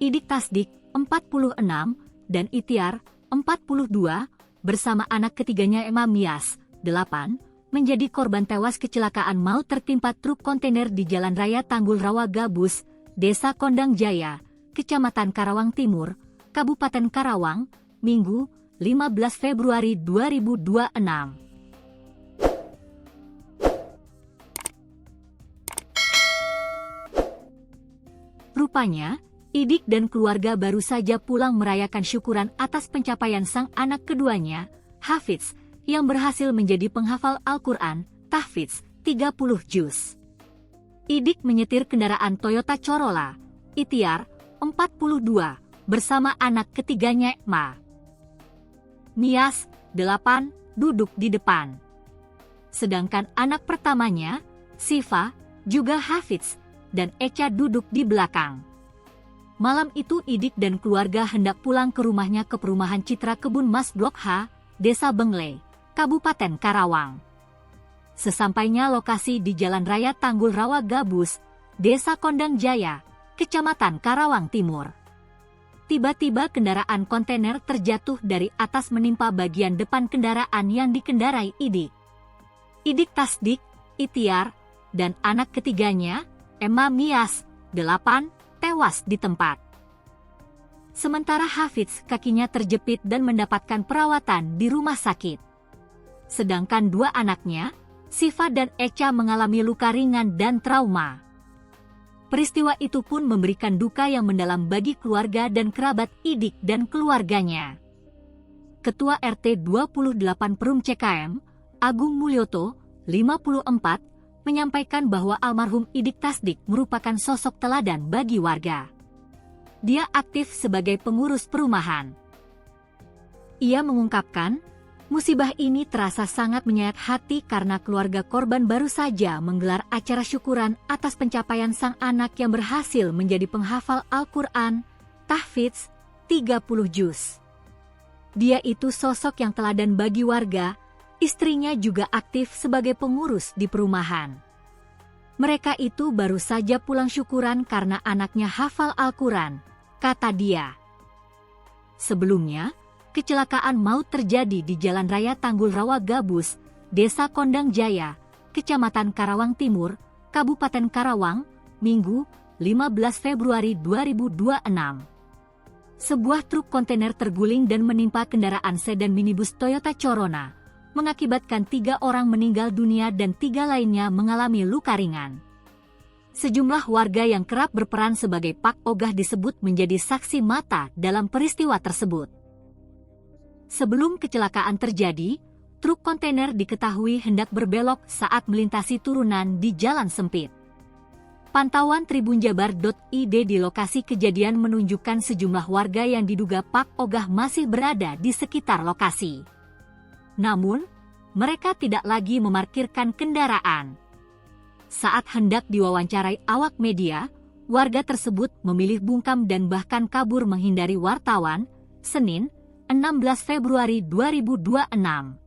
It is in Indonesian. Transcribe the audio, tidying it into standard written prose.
Idik Tasdik, 46, dan Itiar, 42, bersama anak ketiganya Emma Mias, 8, menjadi korban tewas kecelakaan maut tertimpa truk kontainer di Jalan Raya Tanggul Rawa Gabus, Desa Kondang Jaya, Kecamatan Karawang Timur, Kabupaten Karawang, Minggu, 15 Februari 2026. Rupanya, Idik dan keluarga baru saja pulang merayakan syukuran atas pencapaian sang anak keduanya, Hafidz, yang berhasil menjadi penghafal Al-Quran, tahfidz, 30 juz. Idik menyetir kendaraan Toyota Corolla, Itiar, 42, bersama anak ketiganya Emma Mias, 8, duduk di depan. Sedangkan anak pertamanya, Siva, juga Hafidz, dan Echa duduk di belakang. Malam itu Idik dan keluarga hendak pulang ke rumahnya ke perumahan Citra Kebun Mas Blok H, Desa Bengle, Kabupaten Karawang. Sesampainya lokasi di Jalan Raya Tanggul Rawa Gabus, Desa Kondang Jaya, Kecamatan Karawang Timur. Tiba-tiba kendaraan kontainer terjatuh dari atas menimpa bagian depan kendaraan yang dikendarai Idik. Idik Tasdik, Itiar, dan anak ketiganya, Emma Mias, 8, tewas di tempat. Sementara Hafidz kakinya terjepit dan mendapatkan perawatan di rumah sakit. Sedangkan dua anaknya, Siva dan Echa mengalami luka ringan dan trauma. Peristiwa itu pun memberikan duka yang mendalam bagi keluarga dan kerabat Idik dan keluarganya. Ketua RT 28 Perum CKM, Agung Mulyoto, 54, menyampaikan bahwa almarhum Idik Tasdik merupakan sosok teladan bagi warga. Dia aktif sebagai pengurus perumahan. Ia mengungkapkan, musibah ini terasa sangat menyayat hati karena keluarga korban baru saja menggelar acara syukuran atas pencapaian sang anak yang berhasil menjadi penghafal Al-Quran, tahfidz, 30 juz. Dia itu sosok yang teladan bagi warga. Istrinya juga aktif sebagai pengurus di perumahan. Mereka itu baru saja pulang syukuran karena anaknya hafal Al-Quran, kata dia. Sebelumnya, kecelakaan maut terjadi di Jalan Raya Tanggul Rawa Gabus, Desa Kondang Jaya, Kecamatan Karawang Timur, Kabupaten Karawang, Minggu, 15 Februari 2026. Sebuah truk kontainer terguling dan menimpa kendaraan sedan minibus Toyota Corolla, mengakibatkan 3 orang meninggal dunia dan 3 lainnya mengalami luka ringan. Sejumlah warga yang kerap berperan sebagai Pak Ogah disebut menjadi saksi mata dalam peristiwa tersebut. Sebelum kecelakaan terjadi, truk kontainer diketahui hendak berbelok saat melintasi turunan di jalan sempit. Pantauan tribunjabar.id di lokasi kejadian menunjukkan sejumlah warga yang diduga Pak Ogah masih berada di sekitar lokasi. Namun, mereka tidak lagi memarkirkan kendaraan. Saat hendak diwawancarai awak media, warga tersebut memilih bungkam dan bahkan kabur menghindari wartawan, Senin, 16 Februari 2026.